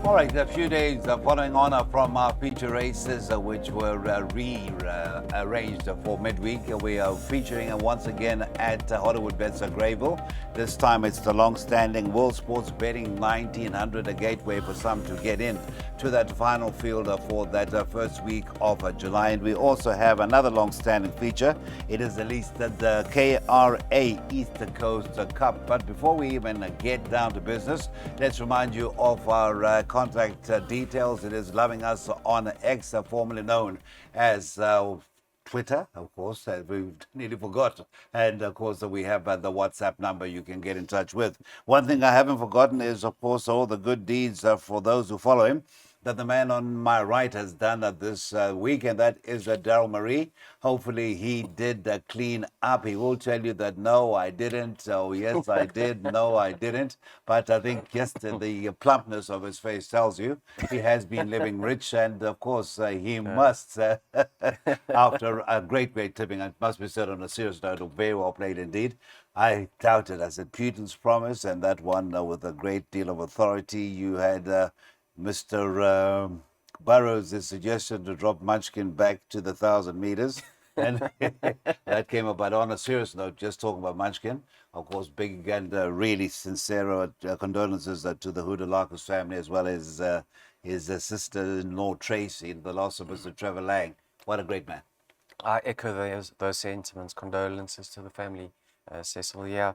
All right, a few days following on from our feature races, which were rearranged for midweek. We are featuring once again at Hollywood Bets Greyville. This time it's the long-standing World Sports Betting 1900, a gateway for some to get in to that final field for that first week of July. And we also have another long-standing feature. It is at least the KRA East Coast Cup. But before we even get down to business, let's remind you of our contact details. It is Loving Us on X, formerly known as Twitter, of course, we've nearly forgot. And of course, we have the WhatsApp number you can get in touch with. One thing I haven't forgotten is, of course, all the good deeds for those who follow him that the man on my right has done this week, and that is Daryl Marie. Hopefully he did clean up. He will tell you that, no, I didn't. Oh, yes, I did. No, I didn't. But I think the plumpness of his face tells you he has been living rich, and of course he must, after a great tipping, it must be said on a serious note, very well played indeed. I doubted, I said, Putin's promise, and that one with a great deal of authority. You had Mr. Burrows' suggestion to drop Munchkin back to the 1,000 meters. And that came up. But on a serious note, just talking about Munchkin, of course, big and really sincere condolences to the Hudalakis family, as well as his sister-in-law, Tracy, the loss of Mr. Trevor Lang. What a great man. I echo those sentiments. Condolences to the family, Cecil. Yeah.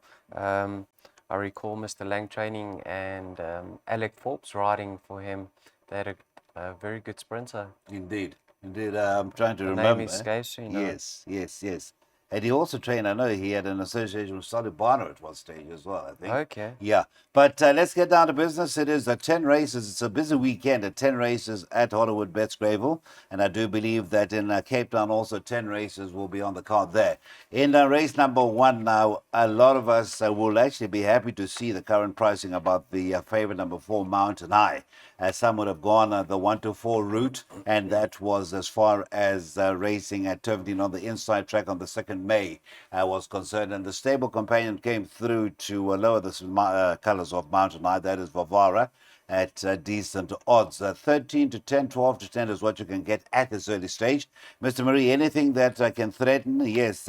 I recall Mr. Lang training and Alec Forbes riding for him. They had a very good sprinter. Indeed. I'm trying to remember. The name escapes me, Yes. And he also trained, I know he had an association with Solly Barner at one stage as well, I think. Okay. Yeah. But let's get down to business. It is 10 races. It's a busy weekend at 10 races at Hollywood Bets Greyville. And I do believe that in Cape Town also 10 races will be on the card there. In race number 1 now, a lot of us will actually be happy to see the current pricing about the favorite number 4, Mountain High. Some would have gone the 1 to 4 route, and that was as far as racing at Turvington on the inside track on the 2nd May was concerned. And the stable companion came through to lower the colours of Mountain High, that is Vavara, at decent odds. 13 to 10, 12 to 10 is what you can get at this early stage. Mr. Marie, anything that can threaten? Yes,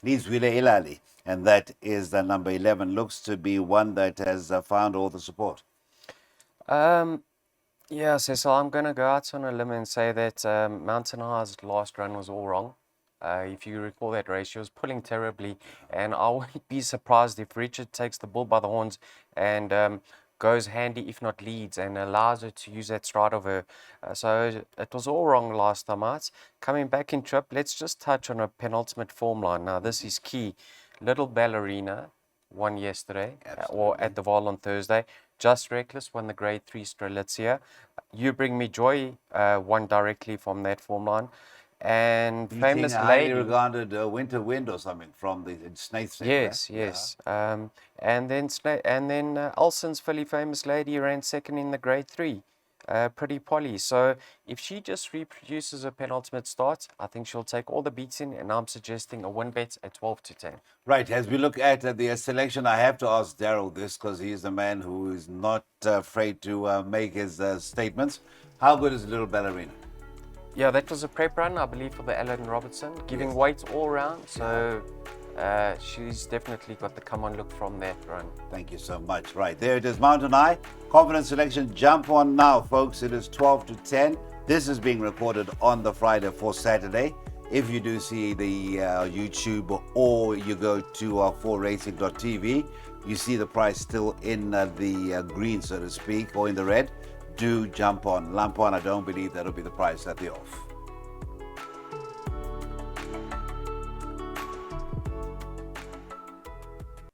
Liz Wile Ilali, and that is the number 11. Looks to be one that has found all the support. Yeah, Cecil, I'm going to go out on a limb and say that Mountain High's last run was all wrong. If you recall that race, she was pulling terribly, and I wouldn't be surprised if Richard takes the bull by the horns and goes handy, if not leads, and allows her to use that stride of her. So it was all wrong last time out. Coming back in trip, let's just touch on a penultimate form line. Now, this is key. Little Ballerina won yesterday, or at the Val on Thursday. Just Reckless won the Grade 3 Strelitzia. You Bring Me Joy won directly from that form line. And Famous Lady, highly regarded Winter Wind or something from the Snake. Yes. And then Ulson's Philly Famous Lady ran second in the Grade 3. Pretty Polly. So if she just reproduces a penultimate start, I think she'll take all the beats in, and I'm suggesting a win bet at 12 to 10. Right. As we look at the selection, I have to ask Daryl this because he's the man who is not afraid to make his statements. How good is Little Ballerina? Yeah, that was a prep run, I believe, for the Alan Robertson, giving weight all round. So she's definitely got the come-on look from that run. Thank you so much. Right, there it is, Mountain High. Confidence selection, jump on now, folks. It is 12 to 10. This is being recorded on the Friday for Saturday. If you do see the YouTube or you go to 4racing.tv, you see the price still in the green, so to speak, or in the red. Do jump on. Lump on, I don't believe that'll be the price at the off.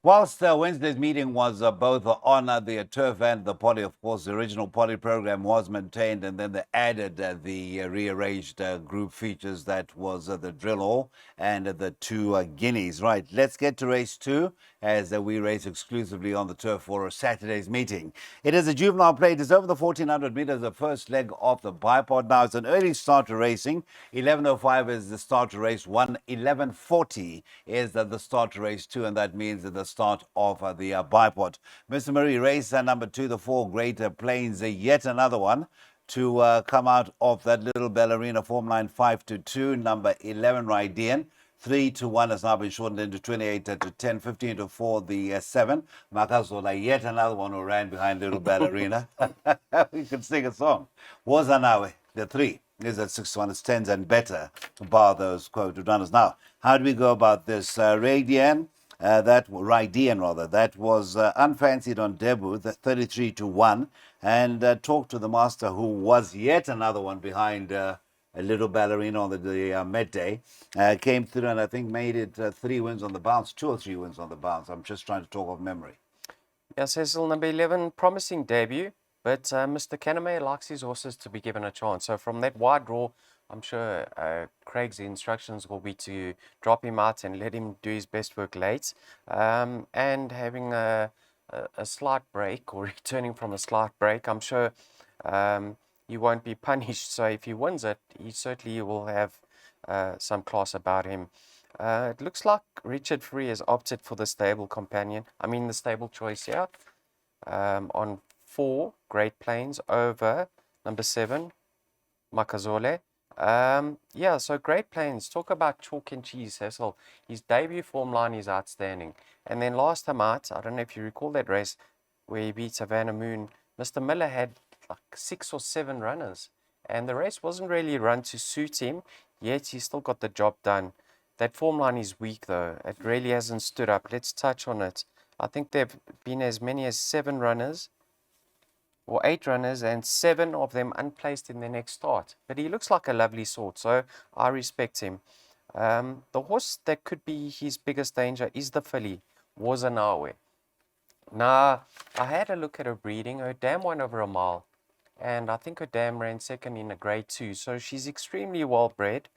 Whilst Wednesday's meeting was both on the turf and the poly, of course, the original poly program was maintained, and then they added the rearranged group features that was the drill all and the 2 guineas. Right, let's get to race 2 as we race exclusively on the turf for Saturday's meeting. It is a juvenile plate. It's over the 1,400 meters, the first leg of the bipod. Now, it's an early start to racing. 11:05 is the start to race 1. 11:40 is the start to race 2, and that means that the start of the bipod. Mr. Murray, race number 2, the 4 Greater Plains, yet another one to come out of that Little Ballerina form line 5-2. Number 11, Raidian. 3-1 has now been shortened into 28 to 10, 15 to 4, the 7. Makazola, yet another one who ran behind Little Ballerina. We could sing a song. Wozanawe, the 3, is at 6-1. It's 10s and better, bar those quoted runners. Now, how do we go about this? Raidian, that was unfancied on debut, 33-1, and talked to the master, who was yet another one behind a Little Ballerina on the midday. Came through and I think made it 3 wins on the bounce, 2 or 3 wins on the bounce. I'm just trying to talk of memory. Yeah, Cecil, number 11, promising debut, but Mr. Caname likes his horses to be given a chance. So from that wide draw, I'm sure Craig's instructions will be to drop him out and let him do his best work late. And having a slight break or returning from a slight break, I'm sure he won't be punished. So if he wins it, he certainly will have some class about him. It looks like Richard Free has opted for the stable companion. The stable choice here on 4 Great Plains over number 7 Makazole. Yeah, so Great Plains, talk about chalk and cheese, Cecil. His debut form line is outstanding. And then last time out, I don't know if you recall that race where he beat Savannah Moon, Mr. Miller had like 6 or 7 runners. And the race wasn't really run to suit him, yet he still got the job done. That form line is weak though. It really hasn't stood up. Let's touch on it. I think there have been as many as 7 runners or 8 runners and 7 of them unplaced in their next start. But he looks like a lovely sort, so I respect him. The horse that could be his biggest danger is the filly, Wozanawe. Now, I had a look at her breeding. Her dam won over a mile, and I think her dam ran second in a grade 2, so she's extremely well bred.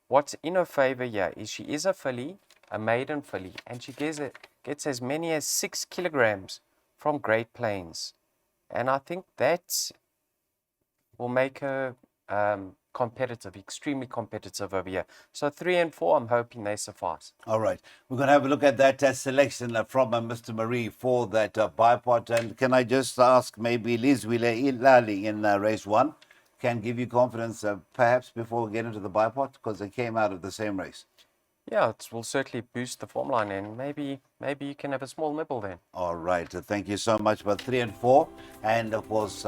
What's in her favor here is she is a filly, a maiden filly, and she gets as many as 6 kilograms from Great Plains. And I think that will make her competitive, extremely competitive over here. So 3 and 4, I'm hoping they suffice. All right. We're going to have a look at that selection from Mr. Marie for that bipod. And can I just ask, maybe Lizwile Ilali in race 1 can give you confidence perhaps before we get into the bipod, because they came out of the same race? Yeah, it will certainly boost the form line, and maybe you can have a small nibble then. All right. Thank you so much. But 3 and 4, and of course,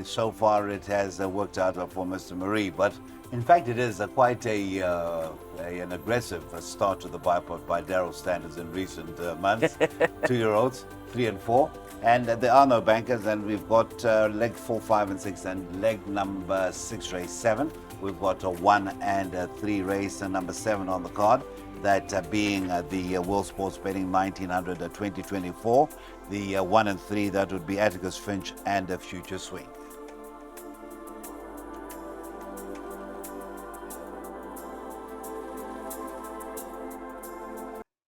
so far it has worked out for Mr. Marie. But in fact, it is quite an aggressive start to the bipod by Daryl standards in recent months. 2-year-olds, 3 and 4, and there are no bankers. And we've got leg 4, 5, and 6, and leg number 6, race 7. We've got a 1 and 3 race and number 7 on the card. That being the World Sports Betting 1900 2024. The 1 and 3, that would be Atticus Finch and Future Swing.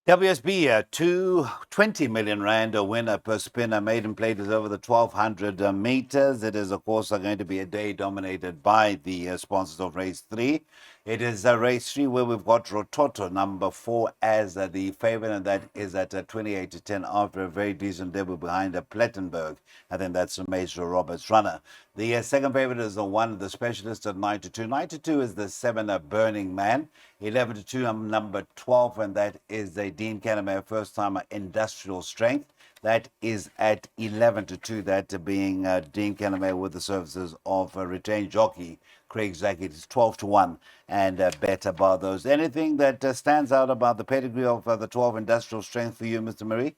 WSB, 220 million rand a winner per spinner. Maiden Plate is over the 1200 meters. It is, of course, going to be a day dominated by the sponsors of race 3. It is race 3 where we've got Rototo, number 4, as the favorite, and that is at 28 to 10 after a very decent debut behind Plettenberg. I think that's a Major Roberts runner. The second favorite is the 1, the specialist at 9 to 2. 9 to 2 is the 7, Burning Man. 11 to 2, number 12, and that is the Dean Caname, first timer, Industrial Strength. That is at 11 to 2, that being Dean Caname with the services of retained jockey Craig Zackett. It's 12 to 1 and better bar those. Anything that stands out about the pedigree of the 12 Industrial Strength for you, Mr. Marie?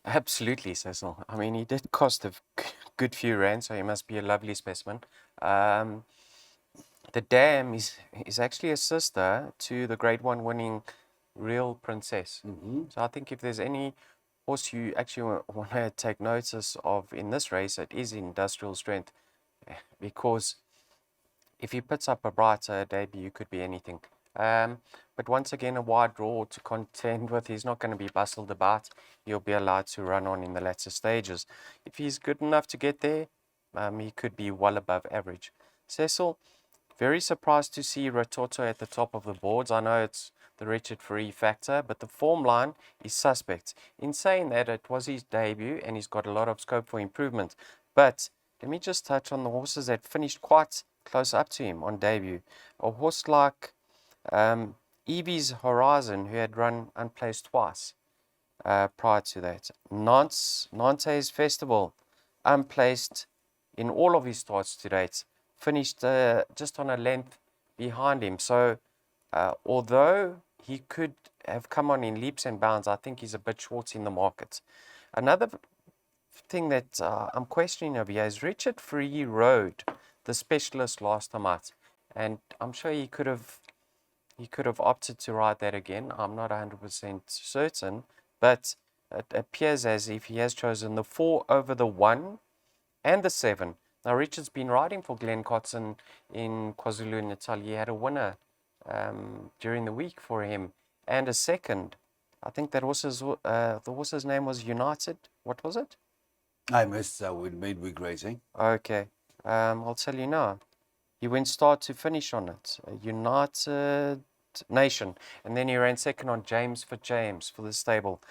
Absolutely, Cecil. He did cost a good few rand, so he must be a lovely specimen. The dam is actually a sister to the Grade 1 winning Real Princess. So I think if there's any horse you actually want to take notice of in this race, it is Industrial Strength, because if he puts up a brighter debut, you could be anything. But once again, a wide draw to contend with. He's not going to be bustled about. He'll be allowed to run on in the latter stages. If he's good enough to get there, he could be well above average. Cecil, very surprised to see Rototo at the top of the boards. I know it's the Richard Free factor, but the form line is suspect. In saying that, it was his debut and he's got a lot of scope for improvement. But let me just touch on the horses that finished quite close up to him on debut. A horse like Evie's Horizon, who had run unplaced twice prior to that. Nantes Festival, unplaced in all of his starts to date, finished just on a length behind him. So although he could have come on in leaps and bounds, I think he's a bit short in the market. Another thing that I'm questioning over here is Richard Free rode the Specialist last time out, and I'm sure he could have opted to ride that again. I'm not 100% certain, but it appears as if he has chosen the 4 over the 1 and the 7. Now, Richard's been riding for Glenn Cotton in KwaZulu-Natal. He had a winner during the week for him and a second. I think that the horse's name was United. What was it? I missed with midweek racing. Okay. I'll tell you now. He went start to finish on it. United Nation. And then he ran second on James for the stable.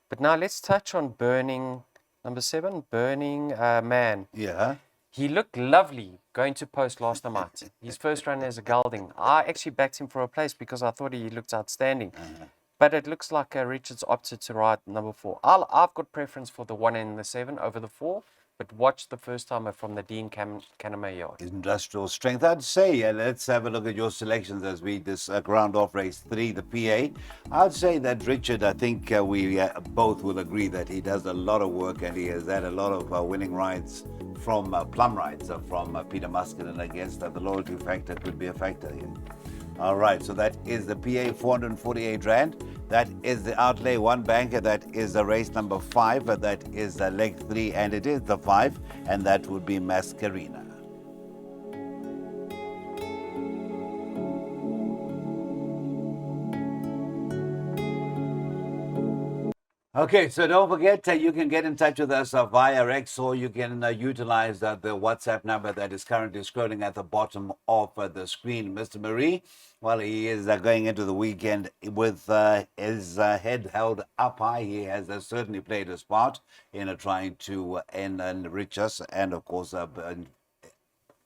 But now let's touch on Burning, number 7, Burning Man. Yeah. He looked lovely going to post last time out. His first run as a gelding. I actually backed him for a place because I thought he looked outstanding. But it looks like Richard's opted to ride number 4. I've got preference for the 1 and the 7 over the 4. But watch the first timer from the Dean Caname yard. Industrial Strength. I'd say, let's have a look at your selections as we round off race 3, the PA. I'd say that Richard, I think we both will agree that he does a lot of work and he has had a lot of winning rides from plum rides from Peter Muscat, and I guess that the loyalty factor could be a factor here. All right, so that is the PA 448 Rand. That is the outlay, one banker. That is the race number 5. That is leg 3, and it is the 5, and that would be Mascarina. Okay, so don't forget, you can get in touch with us via X, or you can utilize the WhatsApp number that is currently scrolling at the bottom of the screen. Mr. Marie, well, he is going into the weekend with his head held up high. He has certainly played his part in trying to enrich us and, of course,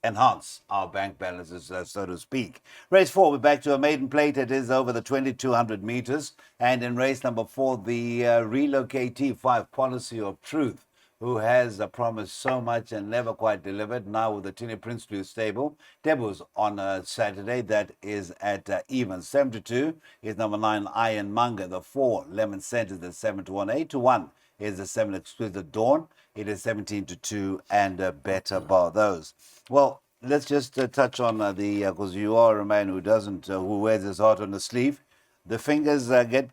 enhance our bank balances, so to speak. Race 4, we're back to a maiden plate. It is over the 2,200 meters. And in race number 4, the Relocate T5 Policy of Truth, who has promised so much and never quite delivered, now with the Tini Prinsloo stable. Debuts on Saturday. That is at even 7-2. Is number 9, Iron Manga. The 4, Lemon Scent, is the 7-1. 8-1 is the 7, Exquisite Dawn. It is 17-2 and better bar those. Well, let's just touch on because you are a man who doesn't, who wears his heart on the sleeve. The fingers get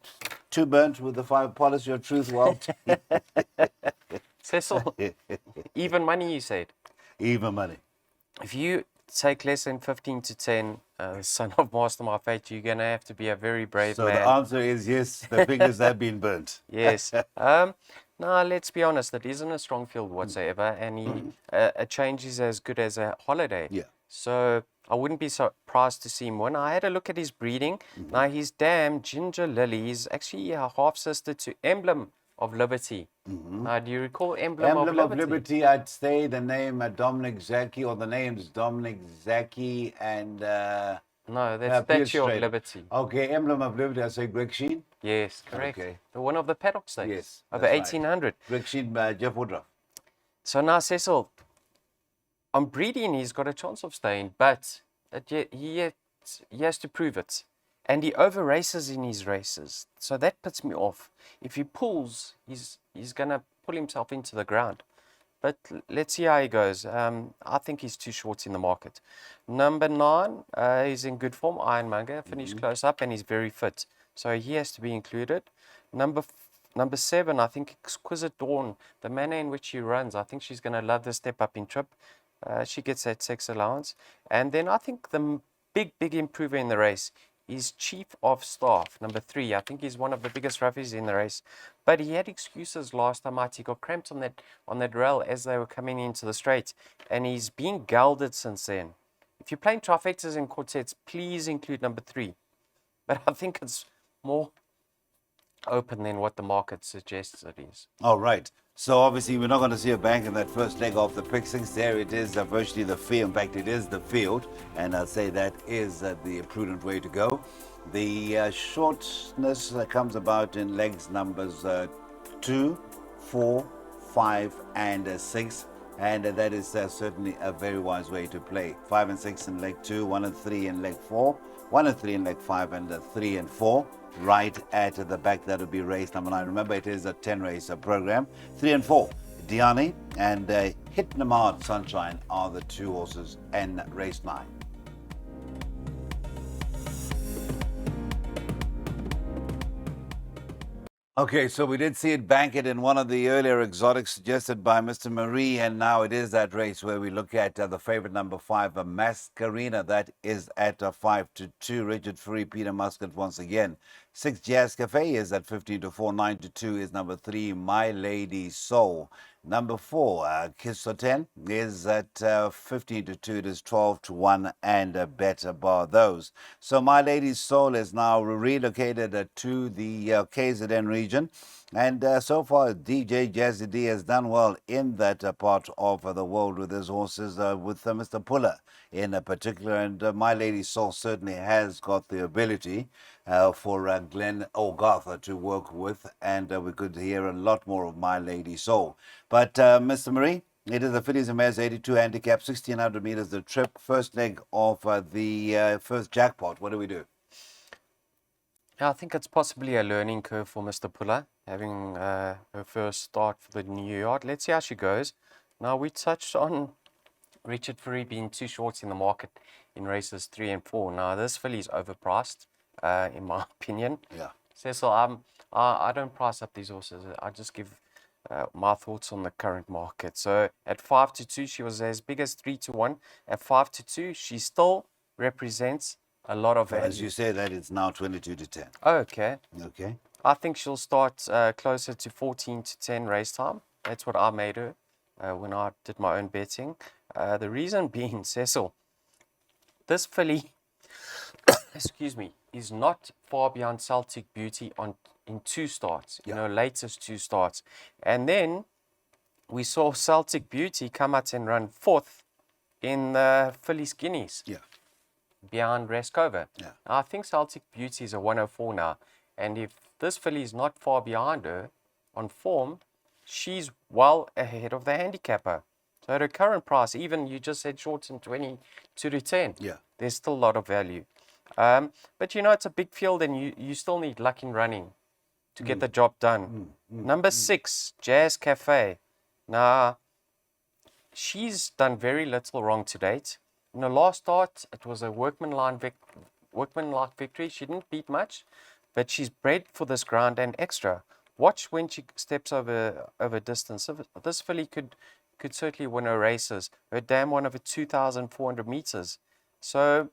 too burnt with the 5 Policy of Truth. Well, Cecil, even money, you said. Even money. If you take less than 15-10, son of Master My Fate, you're going to have to be a very brave man. So the answer is yes, the fingers have been burnt. Yes. Now, let's be honest, it isn't a strong field whatsoever, and a change is as good as a holiday. Yeah. So I wouldn't be surprised to see him win. I had a look at his breeding. Now, his dam, Ginger Lily, is actually a half-sister to Emblem of Liberty. Now, do you recall Emblem of Liberty? Emblem of Liberty, I'd say the name Dominic Zaki, or the names Dominic Zaki and... no, that's Statue of Liberty. Okay, Emblem of Liberty, I say Greg Sheen. Yes, correct. Okay. The one of the paddock stakes. Yes. Over 1800. Right. Greg Sheen, Jeff Woodruff. So now, Cecil, on breeding, he's got a chance of staying, but he has to prove it. And he over races in his races. So that puts me off. If he pulls, he's going to pull himself into the ground. But let's see how he goes. I think he's too short in the market. Number 9 is in good form. Ironmonger finished close up and he's very fit. So he has to be included. Number 7, I think Exquisite Dawn, the manner in which she runs, I think she's going to love the step up in trip. She gets that sex allowance. And then I think the big improver in the race is Chief of Staff, number 3. I think he's one of the biggest roughies in the race. But he had excuses last time out. He got cramped on that rail as they were coming into the straight. And he's been gelded since then. If you're playing trifectas and quartets, please include number 3. But I think it's more open than what the market suggests it is. All right. So obviously we're not going to see a bank in that first leg of the pick six. There it is, virtually the field. In fact, it is the field, and I'll say that is the prudent way to go. The shortness comes about in legs numbers 2, 4, 5, and 6. And that is certainly a very wise way to play. 5 and 6 in leg 2, 1 and 3 in leg 4, 1 and 3 in leg 5, and 3 and 4. Right at the back, that would be race number 9. Remember, it is a 10-race program. 3 and 4, Diani and Hit Namad Sunshine are the 2 horses in race 9. Okay, so we did see it bank it in one of the earlier exotics suggested by Mr. Marie, and now it is that race where we look at the favorite number 5, Mascarina. That is at 5-2. Richard Fury, Peter Muscat once again. 6, Jazz Cafe is at 15-4. 9-2 is number 3, My Lady Soul. Number 4, Kiss 10 is at 15-2. It is 12-1 and better bar those. So My Lady Soul is now relocated to the KZN region. And so far, DJ Jazzy D has done well in that part of the world with his horses, with Mr. Puller in particular. And My Lady Soul certainly has got the ability for Glenn O'Gartha to work with. And we could hear a lot more of My Lady Soul. But Mr. Marie, it is the Fillies and Mares 82 handicap, 1600 meters the trip. First leg of the first jackpot. What do we do? Yeah, I think it's possibly a learning curve for Mr. Puller, having her first start for the new yard. Let's see how she goes. Now, we touched on Richard Fury being 2 shorts in the market in races 3 and 4. Now, this filly is overpriced, in my opinion. Yeah. Cecil, I don't price up these horses. I just give my thoughts on the current market. So, at 5-2, she was as big as 3-1. At 5-2, she still represents a lot of value. As you say that, it's now 22-10. Oh, okay. Okay. I think she'll start closer to 14-10 race time. That's what I made her when I did my own betting. The reason being, Cecil, this filly, excuse me, is not far behind Celtic Beauty in 2 starts, Yeah. you know, latest 2 starts. And then we saw Celtic Beauty come out and run 4th in the Fillies Guineas. Yeah. Behind Raskova. Yeah. I think Celtic Beauty is a 104 now. And if this filly is not far behind her on form, she's well ahead of the handicapper. So at her current price, even you just said shorts in 22-10. Yeah. There's still a lot of value. But you know, it's a big field and you still need luck in running to get the job done. Number 6, Jazz Cafe. Now, she's done very little wrong to date. In the last start, it was a workmanlike victory. She didn't beat much, but she's bred for this ground and extra. Watch when she steps over distance. This filly could certainly win her races. Her dam won over 2,400 meters. So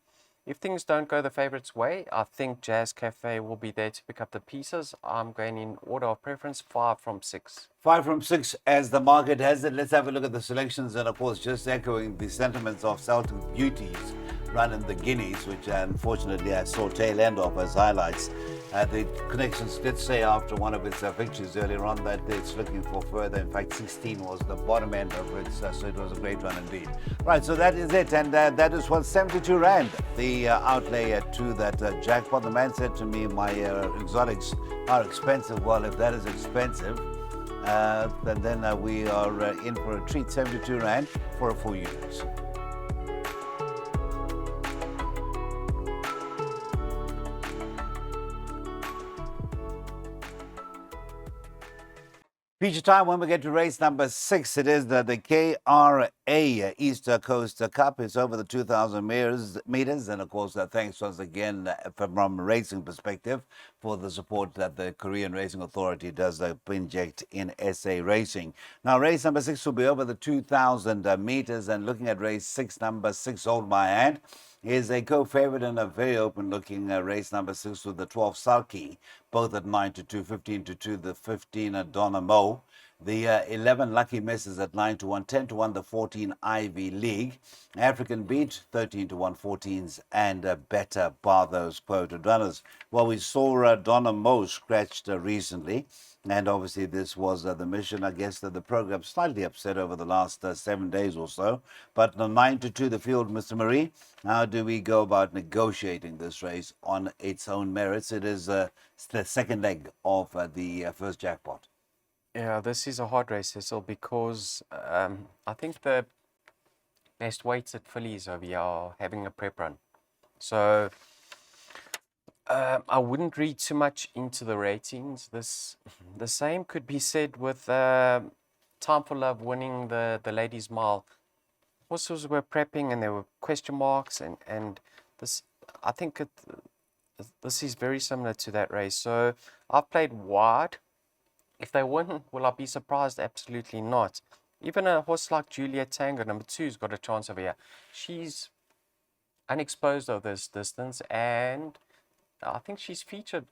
if things don't go the favourite's way, I think Jazz Cafe will be there to pick up the pieces. I'm going in order of preference, 5 from 6. 5 from 6 as the market has it. Let's have a look at the selections, and of course just echoing the sentiments of Celtic Beauties run in the Guineas, which unfortunately I saw tail end of as highlights. The connections did say after one of its victories earlier on that it's looking for further. In fact, 16 was the bottom end of it, so it was a great run indeed. Right, so that is it, and that is what 72 Rand, the outlay to that jackpot. The man said to me, my exotics are expensive. Well, if that is expensive, then we are in for a treat. 72 Rand for a full unit. Feature time when we get to race number 6. It is the KRA East Coast Cup. It's over the 2,000 meters. And of course, thanks once again from a racing perspective for the support that the Korean Racing Authority does inject in SA racing. Now, race number 6 will be over the 2,000 meters. And looking at race 6, number 6, Hold My Hand, is a co-favorite in a very open-looking race number 6 with the 12 Salki, both at 9-2, 15-2, the 15 Donna Mo. The 11 Lucky Misses at 9 to 1, 10 to 1, the 14 Ivy League. African Beat, 13 to 1, 14s, and better bar those quoted runners. Well, we saw Donna Moe scratched recently. And obviously, this was the mission. I guess that the program slightly upset over the last 7 days or so. But 9 to 2, the field, Mr. Marie. How do we go about negotiating this race on its own merits? It is the second leg of the first jackpot. Yeah, this is a hard race, Cecil, because I think the best weighted fillies over here are having a prep run. So I wouldn't read too much into the ratings. The same could be said with Time for Love winning the ladies' mile. Horses were prepping and there were question marks, and this, I think this is very similar to that race. So I've played wide. If they win, will I be surprised? Absolutely not. Even a horse like Juliet Tango, number 2, has got a chance over here. She's unexposed of this distance, and I think she's featured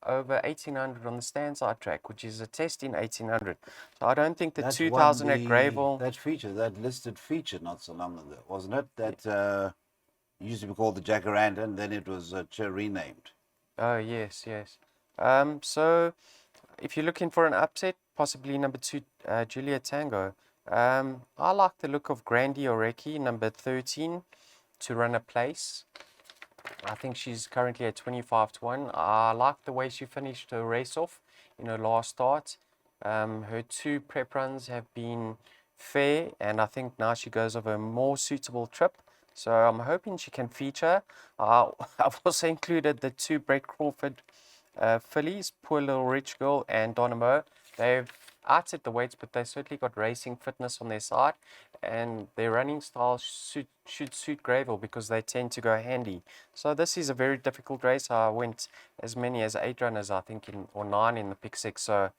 over 1800 on the Standside track, which is a test in 1800. So I don't think the That 2000 won at Greyville. that listed feature not so long ago, wasn't it? That used to be called the Jacaranda, and then it was renamed. Oh, yes, yes. So if you're looking for an upset, possibly number 2, Juliet Tango. I like the look of Grandi Oreki, number 13, to run a place. I think she's currently at 25 to 1. I like the way she finished her race off in her last start. Her 2 prep runs have been fair, and I think now she goes over a more suitable trip. So I'm hoping she can feature. I've also included the 2 Brett Crawford fillies, Poor Little Rich Girl and Donna Moe. They've outed the weights, but they certainly got racing fitness on their side, and their running style should suit Greyville because they tend to go handy. So this is a very difficult race. I went as many as 8 runners, I think, or 9 in the pick 6. So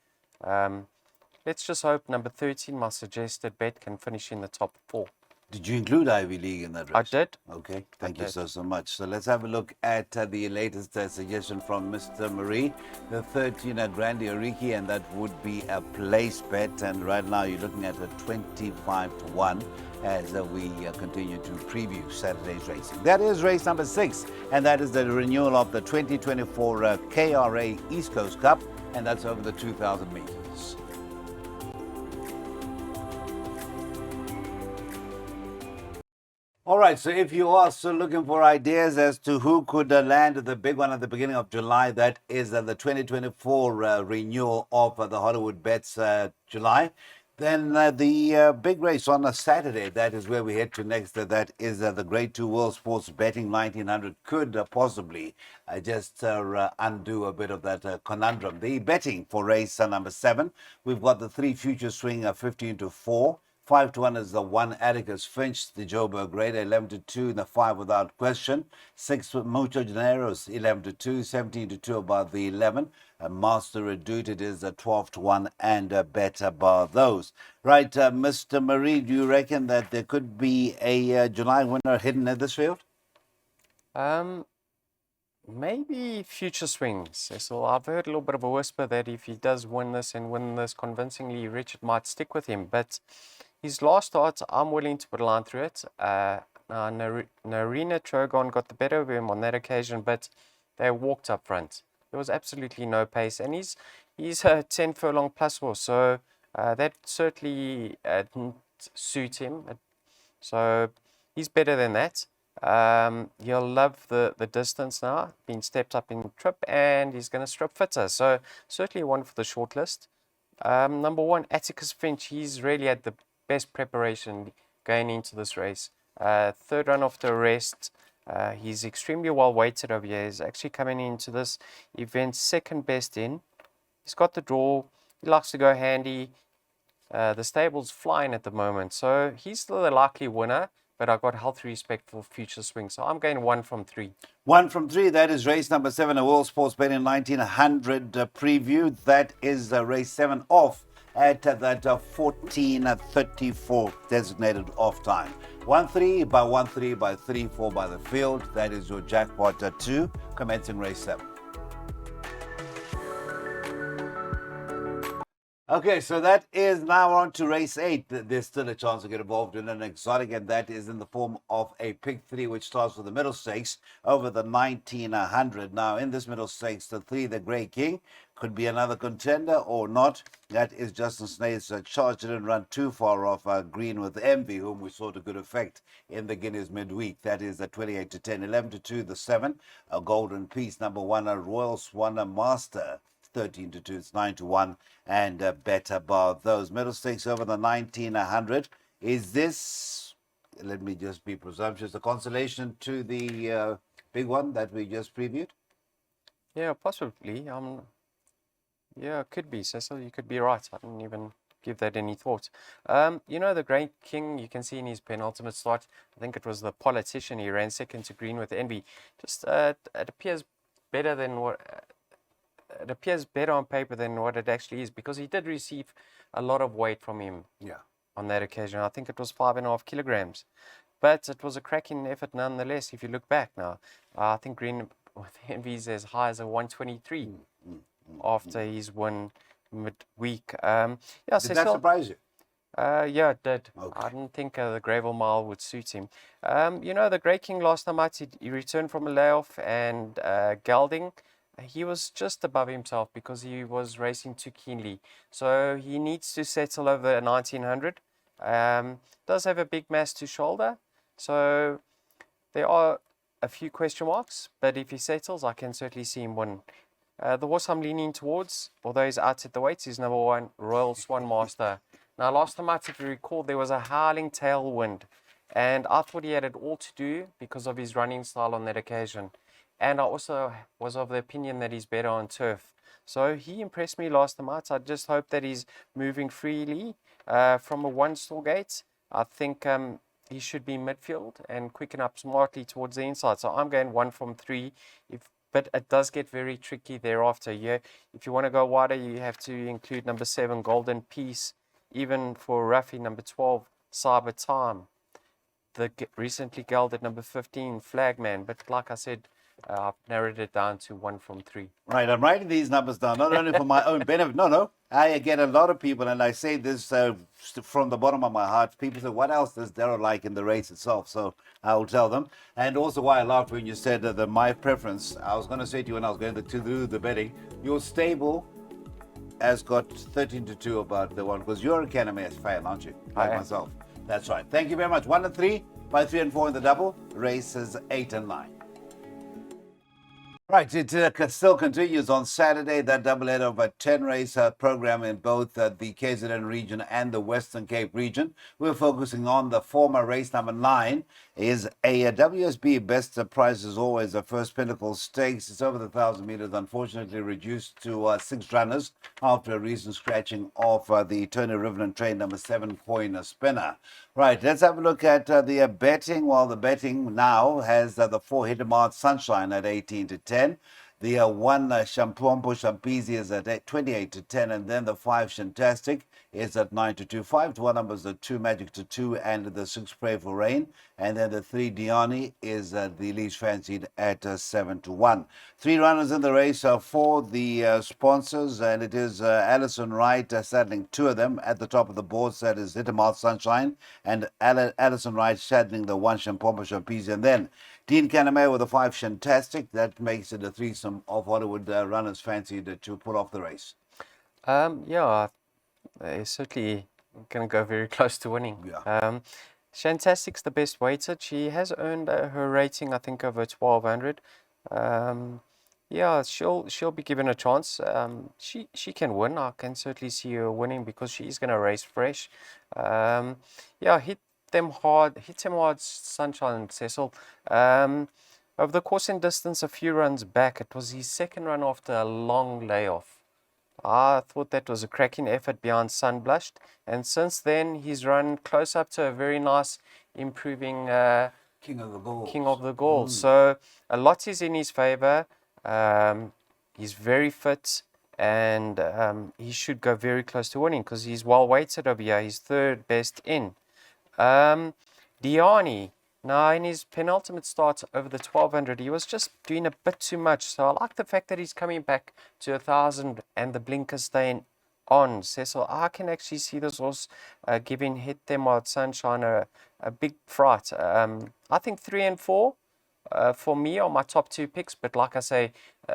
let's just hope number 13, my suggested bet, can finish in the top 4. Did you include Ivy League in that race? I did. Okay, thank you so much. So let's have a look at the latest suggestion from Mr. Marie, the 13 Grandi Oreki, and that would be a place bet. And right now you're looking at a 25 to 1 as we continue to preview Saturday's racing. That is race number 6, and that is the renewal of the 2024 KRA East Coast Cup, and that's over the 2,000 meters. All right, so if you are still looking for ideas as to who could land the big one at the beginning of July, that is the 2024 renewal of the Hollywood Bets July. Then the big race on a Saturday, that is where we head to next. That is the Grade 2 World Sports Betting 1900 could possibly just undo a bit of that conundrum. The betting for race number 7, we've got the 3 Future Swing 15 to 4. 5 to 1 is the 1 Atticus Finch, the Joburg Raider, 11 to 2 in the 5 without question. 6 Mucho Generos, 11 to 2, 17 to 2 about the 11. Master Reduce, it is a 12 to 1 and a better bar those. Right, Mr. Marie, do you reckon that there could be a July winner hidden in this field? Maybe Future Swings. So I've heard a little bit of a whisper that if he does win this and win this convincingly, Richard might stick with him. But his last start, I'm willing to put a line through it. Narina Trogon got the better of him on that occasion, but they walked up front. There was absolutely no pace, and he's a 10 furlong plus horse, so that certainly didn't suit him. So he's better than that. He'll love the distance now, being stepped up in trip, and he's going to strip fitter. So certainly one for the shortlist. Number 1, Atticus Finch. He's really had the best preparation going into this race. 3rd run after rest. He's extremely well weighted over here. He's actually coming into this event 2nd best in. He's got the draw. He likes to go handy. The stable's flying at the moment, so he's still the likely winner. But I've got healthy respect for Future Swing, so I'm going 1 from 3. 1 from 3, that is race number 7, a World Sports Betting 1900 preview. That is race 7 off at that 14:34 designated off time. 1-3 by 1-3 by 3-4 by the field. That is your jackpot 2, commencing race 7. Okay, so that is now on to race 8. There's still a chance to get involved in an exotic, and that is in the form of a pick 3, which starts with the middle stakes over the 1900. Now, in this middle stakes, the 3, the Grey King, could be another contender or not. That is Justin Snade's charge. Didn't run too far off Green with Envy, whom we saw to good effect in the Guineas midweek. That is the 28 to 10, 11 to 2, the 7, a Golden Piece, number 1, a Royal Swan, a Master. 13 to 2, it's 9 to 1, and bet above those. Middle stakes over the 1900. Is this, let me just be presumptuous, a consolation to the big one that we just previewed? Yeah, possibly. Yeah, it could be, Cecil. You could be right. I didn't even give that any thought. The Great King, you can see in his penultimate start, I think it was the Politician. He ran second to Green with Envy. Just it appears better than what. It appears better on paper than what it actually is, because he did receive a lot of weight from him on that occasion. I think it was 5.5 kilograms, but it was a cracking effort nonetheless. If you look back now, I think Green with Envy's as high as a 123 after his win midweek. Did that surprise you? Yeah, it did. Okay. I didn't think the Gravel Mile would suit him. The Grey King last time out, he returned from a layoff, and gelding, he was just above himself because he was racing too keenly. So he needs to settle over 1900. Does have a big mass to shoulder. So there are a few question marks, but if he settles, I can certainly see him win. The horse I'm leaning towards, although he's out at the weights, is number 1, Royal Swan Master. Now, last time out, if you recall, there was a howling tailwind, and I thought he had it all to do because of his running style on that occasion. And I also was of the opinion that he's better on turf. So he impressed me last time out. I just hope that he's moving freely from a one-stall gate. I think he should be midfield and quicken up smartly towards the inside. So I'm going 1 from 3. But it does get very tricky thereafter. Yeah, if you want to go wider, you have to include number 7, Golden Piece. Even for Ruffy, number 12, Cyber Time. The recently gelded number 15, Flagman. But like I said, I've narrowed it down to 1 from 3. Right, I'm writing these numbers down, not only for my own benefit. No. I get a lot of people, and I say this from the bottom of my heart. People say, what else does Darryl like in the race itself? So I will tell them. And also why I laughed when you said that my preference, I was going to say to you when I was going to do the betting, your stable has got 13 to 2 about the one, because you're a Canamess fan, aren't you? Like myself. That's right. Thank you very much. 1 and 3, by 3 and 4 in the double, races 8 and 9. Right, it still continues on Saturday, that doubleheader of a 10-race program in both the KZN region and the Western Cape region. We're focusing on the former race number 9, is a WSB best prize as always, the First Pinnacle Stakes. It's over the 1,000 meters, unfortunately reduced to 6 runners after a recent scratching of the Tony Rivenan train number 7 Coin Spinner. Right, let's have a look at the betting. Well, the betting now has the 4 Hidemart Sunshine at 18 to 10. The 1 Shampompo Shampizi is at 28 to 10, and then the 5 Shantastic is at 9 to 2. 5 to 1 numbers, the 2 Magic to 2, and the 6 Pray for Rain. And then the 3 Diani is the least fancied at 7 to 1. 3 runners in the race for the sponsors, and it is Alison Wright saddling 2 of them. At the top of the board, that is Hidemart Sunshine, and Alison Wright saddling the 1 Shampompo Shampizi, and then Dean Canamay with a 5 Shantastic. That makes it a threesome of Hollywood runners fancied to pull off the race. They're certainly going to go very close to winning. Yeah. Shantastic's the best weighted. She has earned her rating, I think, over 1,200. She'll be given a chance. She can win. I can certainly see her winning because she is going to race fresh. Hit them hard, Sunshine, Cecil. Over the course and distance, a few runs back, it was his second run after a long layoff. I thought that was a cracking effort beyond Sunblushed, and since then he's run close up to a very nice improving King of the Gauls. King of the Gauls. So a lot is in his favour. He's very fit, and he should go very close to winning because he's well weighted over here. He's 3rd best in. Diani, now in his penultimate start over the 1,200, he was just doing a bit too much. So I like the fact that he's coming back to 1,000 and the blinkers staying on, Cecil, I can actually see this horse giving Hit Them While It's Sunshine a big fright. I think 3 and 4 for me are my top 2 picks, but like I say,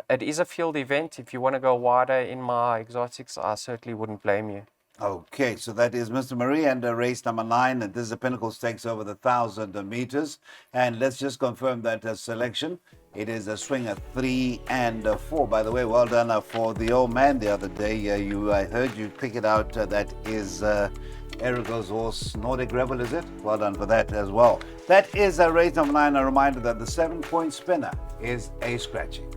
it is a field event. If you want to go wider in my exotics, I certainly wouldn't blame you. Okay, so that is Mr. Marie and race number 9. And this is the Pinnacle Stakes over the 1,000 meters. And let's just confirm that selection. It is a swing of 3 and 4. By the way, well done for the old man the other day. I heard you pick it out. That is Erigo's horse, Nordic Rebel, is it? Well done for that as well. That is race number 9. A reminder that the 7-point spinner is a scratching.